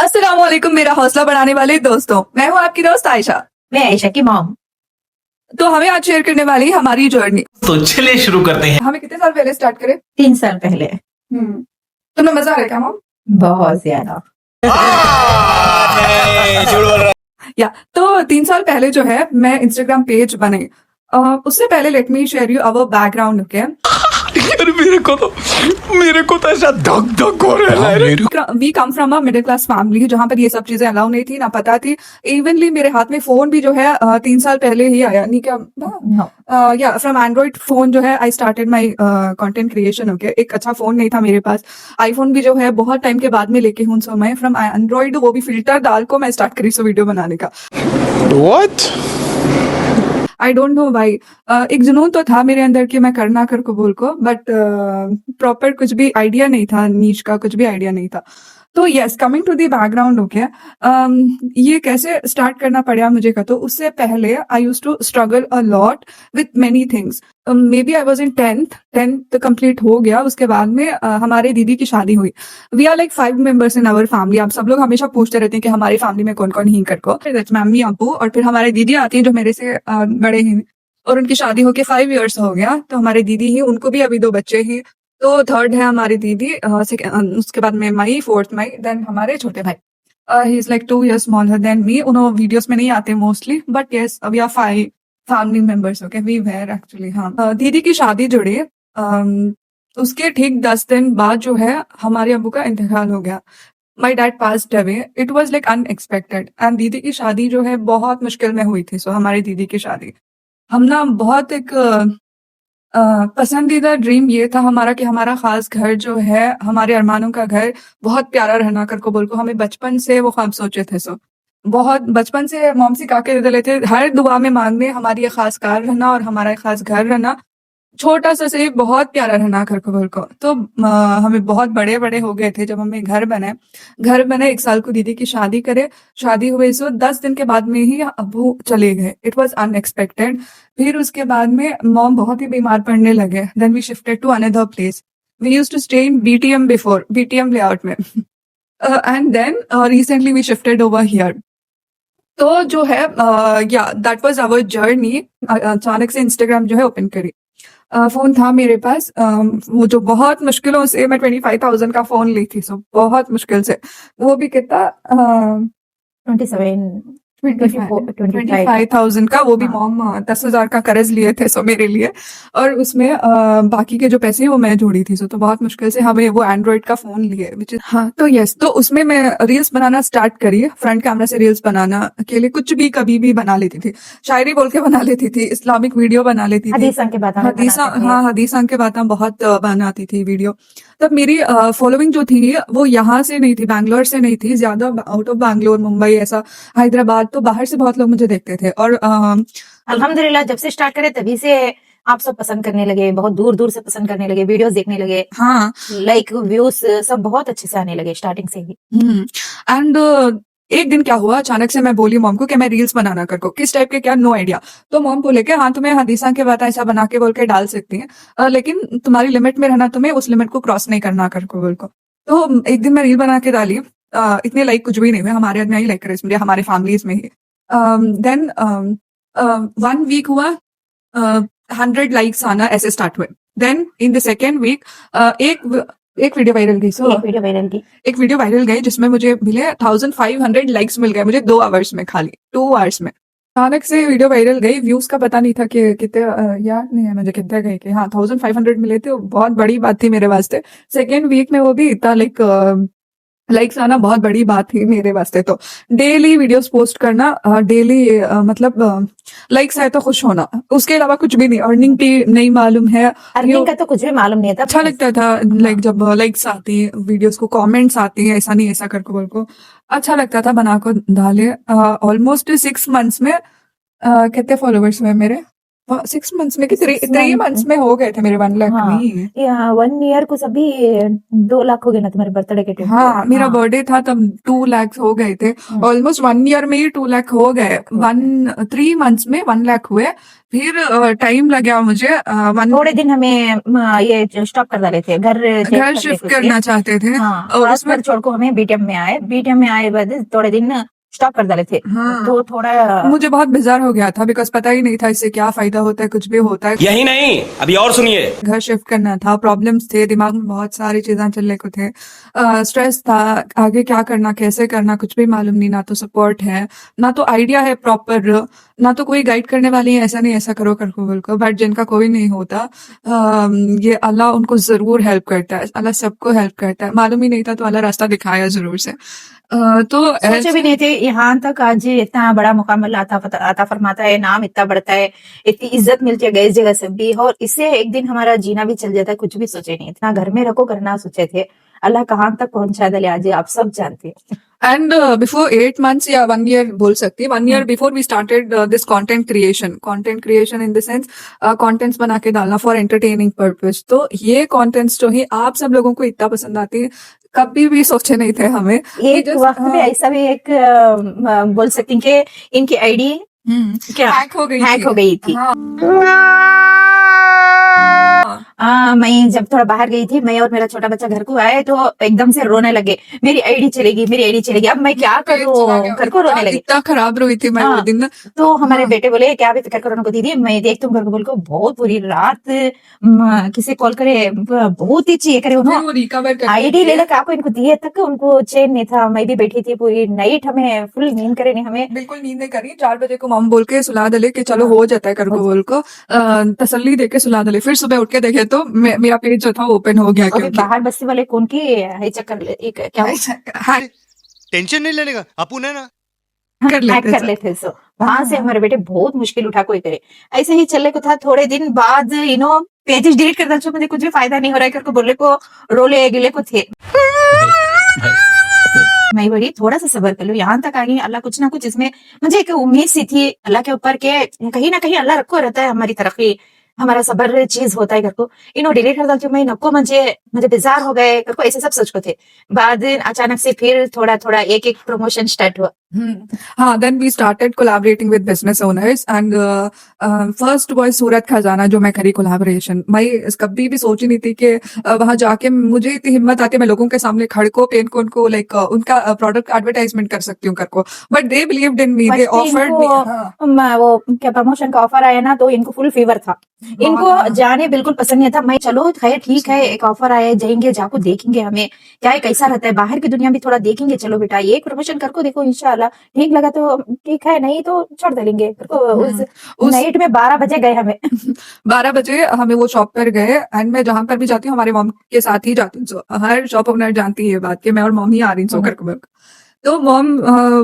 अस्सलामुअलैकुम मेरा हौसला बढ़ाने वाले दोस्तों, मैं हूँ आपकी दोस्त आयशा। मैं आयशा की मॉम। तो हमें आज शेयर करने वाली है हमारी जर्नी। तो चलिए शुरू करते हैं। हमें कितने साल पहले स्टार्ट करें? 3 साल पहले। तुम्हें मजा आ रहा है क्या मॉम? बहुत ज्यादा। या तो 3 साल पहले जो है मैं इंस्टाग्राम पेज बने। उससे पहले let me share you our background. Okay, मेरे को तो ऐसा धक धक हो रहा है। We come from a middle class family जहाँ पर ये सब चीजें अलाउ नहीं थी, ना पता थी। इवनली मेरे हाथ में फोन भी जो है 3 साल पहले ही आया, नहीं क्या? या फ्रॉम एंड्रॉइड फोन जो है I started my content creation. Okay, एक अच्छा फोन नहीं था मेरे पास। आईफोन भी जो है बहुत टाइम के बाद में लेके हूँ। सो मैं फ्रॉम एंड्रॉइड, वो भी फिल्टर डाल को मैं स्टार्ट करी सो वीडियो बनाने का। What? आई डोंट नो भाई, एक जुनून तो था मेरे अंदर कि मैं करना कर कबूल को, बट प्रॉपर कुछ भी आइडिया नहीं था, नीच का कुछ भी आइडिया नहीं था। तो yes, coming to the background. Okay, ये कैसे स्टार्ट करना पड़ा मुझे का, तो उससे पहले I used to struggle a lot with many things. Maybe I was in tenth complete हो गया, उसके बाद में हमारे दीदी की शादी हुई। We are like 5 members in our family. आप सब लोग हमेशा पूछते रहते हैं कि हमारी फैमिली में कौन कौन ही करको, मम्मी अबू, और फिर हमारी दीदी आती है जो मेरे से बड़े हैं, और उनकी शादी होके 5 इयर्स हो गया। तो हमारी दीदी ही, उनको भी अभी 2 बच्चे ही। तो थर्ड है हमारी दीदी, उसके बाद में मई, फोर्थ मई, देन हमारे छोटे भाई। He is like 2 years smaller than me. उन्होंने वीडियोस में नहीं आते mostly, but yes we are 5 family members. Okay, we were actually. हाँ, दीदी की शादी जुड़ी, उसके ठीक 10 दिन बाद जो है हमारे अब्बू का इंतकाल हो गया। My dad passed away. It was like unexpected. And दीदी की शादी जो है बहुत मुश्किल में हुई थी। सो हमारी दीदी की शादी, हम ना बहुत एक पसंदीदा ड्रीम ये था हमारा कि हमारा खास घर जो है, हमारे अरमानों का घर बहुत प्यारा रहना कर को बोल को हमें बचपन से वो ख्वाब सोचे थे। सो बहुत बचपन से मॉम से काके दे थे, हर दुआ में मांगने हमारी ये खास कार रहना और हमारा एक खास घर रहना, छोटा सा सही बहुत प्यारा रहना घर को बोल को। तो हमें बहुत बड़े बड़े हो गए थे जब हमें घर बने 1 साल को दीदी की शादी करे। शादी हुई सो 10 दिन के बाद में ही अबू चले गए। It was unexpected. फिर उसके बाद में मॉम बहुत ही बीमार पड़ने लगे। Then we shifted to another place. We used to stay in BTM before, BTM layout में। And then recently we shifted over here. तो जो है या दैट वाज आवर जर्नी। अचानक से इंस्टाग्राम जो है ओपन करी। फोन था मेरे पास, वो जो बहुत मुश्किलों से मैं 25,000 का फोन ली थी। सो बहुत मुश्किल से, वो भी कितना 25,000 का, वो भी मॉम 10,000 का कर्ज लिए थे सो मेरे लिए, और उसमें बाकी के जो पैसे हैं वो मैं जोड़ी थी। सो तो बहुत मुश्किल से हमें वो एंड्रॉइड का फोन लिए, विच इज हाँ। तो यस, तो उसमें मैं रील्स बनाना स्टार्ट करी। फ्रंट कैमरा से रील्स बनाना अकेले कुछ भी कभी भी बना लेती थी। शायरी बोल के बना लेती थी, इस्लामिक वीडियो बना लेती थी, हदीसा के बातें हदीसा के बातें बहुत बनाती थी वीडियो। तब मेरी फॉलोइंग जो थी वो यहाँ से नहीं थी, बैंगलोर से नहीं थी, ज्यादा आउट ऑफ बैंगलोर, मुंबई, ऐसा हैदराबाद, तो बाहर से बहुत लोग मुझे देखते थे। और अल्हम्दुलिल्लाह जब से स्टार्ट करे तभी से आप सब पसंद करने लगे, बहुत दूर दूर से पसंद करने लगे, वीडियोस देखने लगे। हाँ, लाइक व्यूज सब बहुत अच्छे से आने लगे स्टार्टिंग से ही। एंड एक दिन क्या हुआ, अचानक से मैं बोली मॉम को कि मैं रील्स बनाना कर को, किस टाइप के, क्या, नो आइडिया। तो मॉम बोले कि हाँ तुम्हें हदीसा के बात ऐसा बना के बोल के डाल सकती है, लेकिन तुम्हारी लिमिट में रहना, तुम्हें उस लिमिट को क्रॉस नहीं करना कर को बोल को। तो एक दिन मैं रील बना के डाली। इतने लाइक कुछ भी नहीं हुए, हमारे में ही लाइक करे इसमें, हमारे फैमिलीज में ही। देन 1 वीक हुआ, 100 लाइक्स आना ऐसे स्टार्ट हुए। Then in the second week एक वीडियो वायरल गई। एक वीडियो वायरल गई जिसमें मुझे मिले 1500 लाइक्स मिल गए मुझे 2 आवर्स में, खाली 2 आवर्स में। अचानक से वीडियो वायरल गई, व्यूज का पता नहीं था कि कितने, याद नहीं है मुझे कितने गए कि हाँ 1500 मिले थे, बहुत बड़ी बात थी मेरे वास्ते। सेकेंड वीक में वो भी इतना लाइक्स आना बहुत बड़ी बात थी मेरे वास्ते। तो डेली वीडियोस पोस्ट करना, डेली मतलब लाइक्स आए तो खुश होना, उसके अलावा कुछ भी नहीं। अर्निंग भी नहीं मालूम है, अर्निंग का तो कुछ भी मालूम नहीं था। अच्छा लगता था लाइक जब लाइक्स आती है वीडियोस को, कमेंट्स आती है, ऐसा नहीं ऐसा करके बोल को अच्छा लगता था, बना को डाले। ऑलमोस्ट 6 मंथ्स में कितने फॉलोवर्स हुए मेरे? 6 months में कि 6 3 months months में हो गए थे मेरे 1 लाख हाँ नहीं। या 1 ईयर को सभी 2 लाख हो गए ना तुम्हारे बर्थडे के टाइम पे हाँ मेरा हाँ बर्थडे था तब 2 लाख हो गए थे। हम्म, ऑलमोस्ट 1 ईयर में ही 2 लाख हो गए। 3 months में 1 लाख हुए। फिर टाइम लगा मुझे थोड़े दिन हमें ये स्टॉप कर डाले थे घर चेंज घर कर शिफ्ट लेते थे करना चाहते थे हाँ और खास उसमें घर छोड़ को हमें बीटीएम में आए बाद थोड़े दिन स्टॉप कर डाले थे हाँ तो थोड़ा मुझे बहुत बेजार हो गया था बिकॉज पता ही नहीं था इससे क्या फायदा होता है, कुछ भी होता है। यही नहीं, अभी और सुनिए। घर शिफ्ट करना था, प्रॉब्लम्स थे, दिमाग में बहुत सारी चीजें चलने को थे, स्ट्रेस था, आगे क्या करना कैसे करना कुछ भी मालूम नहीं, ना तो सपोर्ट है ना तो आइडिया है प्रॉपर, ना तो कोई गाइड करने वाली है ऐसा नहीं ऐसा करो करको बोलकर। बट जिनका कोई नहीं होता ये अल्लाह उनको जरूर हेल्प करता है, अल्लाह सबको हेल्प करता है। मालूम ही नहीं था तो अल्लाह रास्ता दिखाया जरूर से। तो सोचे भी नहीं थे यहाँ तक आज इतना बड़ा मुकाम अल्लाह अता फरमाता है, नाम इतना बढ़ता है, इतनी इज्जत मिलती है गैस जगह से भी, और इससे एक दिन हमारा जीना भी चल जाता है। कुछ भी सोचे नहीं, इतना घर में रखो करना सोचे थे, अल्लाह कहाँ तक पहुंचा दे आज आप सब जानते हैं। And before 8 months या 1 year बोल सकती है, 1 year before we started this content creation in the sense contents बना के डालना for entertaining purpose। तो ये contents जो है आप सब लोगों को इतना पसंद आती है, कभी भी सोचे नहीं थे हमें। एक वक्त में ऐसा भी एक बोल सकती हूँ कि इनकी आईडी क्या हैक हो गई हैक थी। हो गई थी। मैं जब थोड़ा बाहर गई थी, मैं और मेरा छोटा बच्चा घर को आए तो एकदम से रोने लगे, मेरी आईडी चलेगी, अब मैं क्या करूँ घर को रोने लगे। इतना खराब रोई थी मैं वो हाँ, दिन। तो हमारे बेटे बोले क्या भी फिक्र करो को दीदी, मैं देख तुम घर को बोल को बहुत पूरी रात किसी कॉल करे बहुत ही चाहिए करे फिर वो रिकवर आईडी ले लगा आपको इनको दिए तक उनको चैन नहीं था। मैं भी बैठी थी पूरी नाइट, हमें फुल नींद करे नहीं, हमें बिल्कुल नींद नहीं करी। 4 बजे को मम बोल के सुला दले कि चलो हो जाता है कर को बोल को तसल्ली देके सुला दले। फिर सुबह उठ के देखे तो मेरा पेज जो था ओपन हो गया। अभी बाहर बस्ती वाले कौन की है चक्कर क्या हैक टेंशन नहीं लेने का अपुन है ना कर लेते सो वहां से हमारे बेटे बहुत मुश्किल उठा कोई करे। ऐसे ही चलने को था, थोड़े दिन बाद पेजेस डिलीट करता जो मुझे कुछ भी फायदा नहीं हो रहा है करके बोले को रोले गिले को थे। मैं बड़ी थोड़ा सा सबर कर लो, यहाँ तक आ गई। अल्लाह कुछ ना कुछ इसमें मुझे एक उम्मीद सी थी अल्लाह के ऊपर के कहीं ना कहीं अल्लाह रखो रहता है हमारी तरक्की, हमारा सबर चीज होता है करको। डिलीट कर डालती हूँ मैं नको, मुझे बेजार हो गए करको, ऐसे सब सोच को थे। बाद अचानक से फिर थोड़ा थोड़ा एक प्रमोशन स्टार्ट हुआ। हाँ, then we started collaborating with business owners and first was सूरत खजाना जो मैं करी कोलैबोरेशन। मैं कभी भी सोची नहीं थी कि वहां जाके मुझे इतनी हिम्मत आती है मैं लोगों के सामने खड़ को पेन को उनको लाइक उनका प्रोडक्ट एडवर्टाइजमेंट कर सकती हूँ करको। But they believed in me, they offered me. वो क्या प्रमोशन का ऑफर आया ना तो इनको फुल फीवर था, इनको जाने बिल्कुल पसंद नहीं था। मैं चलो खैर ठीक है एक ऑफर आया जाएंगे जाको देखेंगे हमें क्या है कैसा रहता है, बाहर की दुनिया भी थोड़ा देखेंगे, चलो बेटा ये प्रमोशन करको देखो इंशाल्लाह ठीक लगा तो ठीक है, नहीं तो छोड़ देंगे। उस नाइट में 12 बजे गए हमें 12 बजे हमें वो शॉप पर गए। एंड मैं जहां पर भी जाती हूँ हमारे मॉम के साथ ही जाती हूँ। सो हर शॉप ओनर जानती है ये बात कि मैं और मॉम ही आ रही हूँ करके। तो mom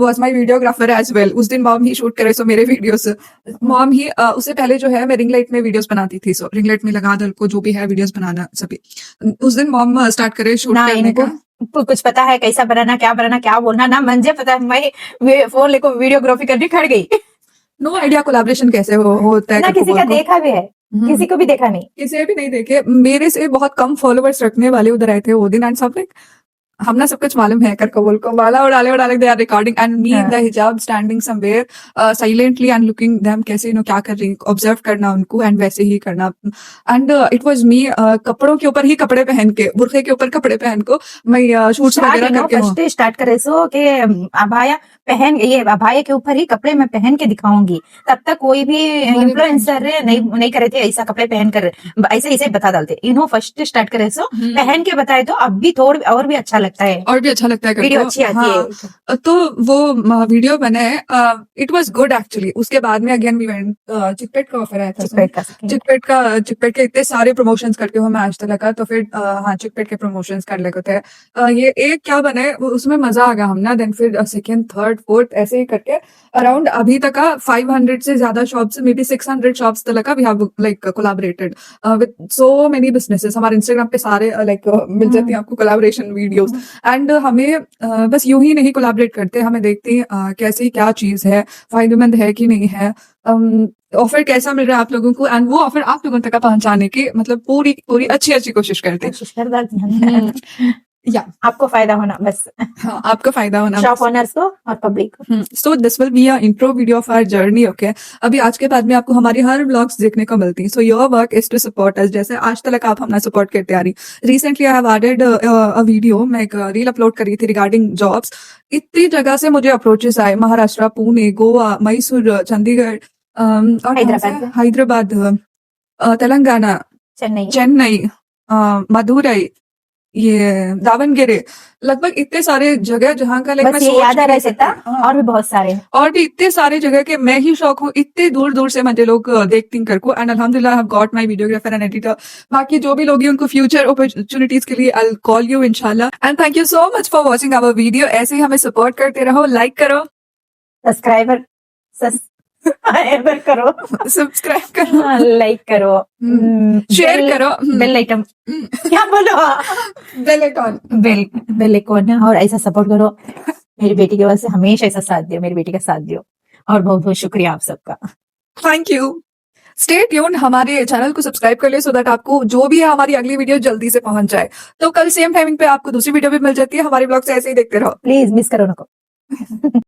was my videographer as well. उस दिन मॉम ही शूट करे सो मेरे वीडियोस मॉम ही उससे पहले जो है मैं रिंग लाइट में वीडियोस बनाती थी। सो रिंग लाइट में लगा दल को जो भी है वीडियोस बनाना सभी उस दिन मॉम स्टार्ट करे शूट करने का। कुछ पता है कैसा बनाना क्या बोलना ना, मुझे पता है मैं फोन लेको वीडियोग्राफी करने खड़ गई। नो आइडिया कोलैबोरेशन कैसे होता है ना किसी का देखा भी है, किसी को भी देखा नहीं, किसी भी नहीं देखे। मेरे से बहुत कम फॉलोअर्स रखने वाले उधर आए थे वो दिन एंड सब लाइक हम ना सब कुछ मालूम है कर कबूल को वाला उड़ाले they are recording and me in the hijab standing somewhere silently and looking them कैसे क्या कर रही ऑब्जर्व करना उनको एंड वैसे ही करना। एंड इट वाज मी कपड़ों के ऊपर ही कपड़े पहन के, बुरखे के ऊपर कपड़े पहन को मैं शूट्स वगैरह करके फर्स्ट स्टार्ट करे सो कि अबाया पहन ये अबाया के ऊपर ही कपड़े मैं पहन के दिखाऊंगी। तब तक कोई भी इन्फ्लुएंसर नहीं करे थे ऐसा कपड़े पहन कर ऐसे बता डालते। फर्स्ट स्टार्ट करे सो पहन के बताए तो अब भी थोड़ा और भी अच्छा लगता है वीडियो अच्छी आती है। तो वो वीडियो बने इट वाज गुड एक्चुअली। उसके बाद में अगेन वी वेंट चिकपेट का ऑफर आया था। चिकपेट के इतने सारे प्रमोशंस करके हो मैं आज तक लगा तो फिर हाँ चिकपेट के प्रमोशंस कर लेते थे। ये एक क्या बने उसमें मजा आ गया हम ना। देन फिर सेकंड थर्ड फोर्थ ऐसे ही करके अराउंड अभी तक 500 से ज्यादा शॉप्स मे बी 600 शॉप्स तक we have like collaborated with so many businesses. हमारे इंस्टाग्राम पे सारे लाइक मिल जाती है आपको कोलैबोरेशन वीडियोस। एंड हमें बस यूं ही नहीं कोलैबोरेट करते, हमें देखते हैं कैसी क्या चीज है, फायदेमंद है कि नहीं है, ऑफर कैसा मिल रहा है आप लोगों को, एंड वो ऑफर आप लोगों तक पहुंचाने की मतलब पूरी पूरी अच्छी कोशिश करते कोशिश कर हैं हैं। या आपको फायदा होना बस, हाँ, आपको फायदा होना शॉप ओनर्स को और पब्लिक को। So this will be a intro video of our journey. Okay, अभी आज के बाद में आपको हमारी हर व्लॉग्स देखने को मिलती हैं। So your work is to support us, जैसे आज तक आप हमारा सपोर्ट करते आ रही। Recently I have added a video, मैं एक रील अपलोड करी थी रिगार्डिंग जॉब्स। इतनी जगह से मुझे अप्रोचेस आए, महाराष्ट्र, पुणे, गोवा, मैसूर, चंडीगढ़, और हैदराबाद, तेलंगाना, चेन्नई, मदुरई, ये दावनगिरे, लगभग इतने सारे जगह जहाँ का लाइक बस ये याद आ रहा है सीता, और भी बहुत सारे हैं। और भी इतने सारे जगह के मैं ही शौक हूँ, इतने दूर दूर से मुझे लोग देखती करको। एंड अल्हम्दुलिल्लाह I have got my videographer and editor. बाकी जो भी लोग हैं उनको फ्यूचर अपॉर्चुनिटीज के लिए आई विल कॉल यू इंशाल्लाह। And thank you so much for watching our video. ऐसे ही हमें सपोर्ट करते रहो, लाइक करो, सब्सक्राइबर करो, सब्सक्राइब करो, लाइक करो, शेयर करो, बेल आइटम क्या बोलो, बेल आइकॉन, बेल आइकॉन, और ऐसा सपोर्ट करो। मेरी बेटी की वजह से हमेशा ऐसा साथ दियो, मेरी बेटी का साथ दियो, और बहुत बहुत शुक्रिया आप सबका। Thank you. स्टे ट्यून, हमारे चैनल को सब्सक्राइब कर ले सो दैट आपको जो भी है हमारी अगली वीडियो जल्दी से पहुंच जाए। तो कल सेम टाइमिंग पे आपको दूसरी वीडियो भी मिल जाती है। हमारे ब्लॉग से ऐसे ही देखते रहो, प्लीज मिस करो नको।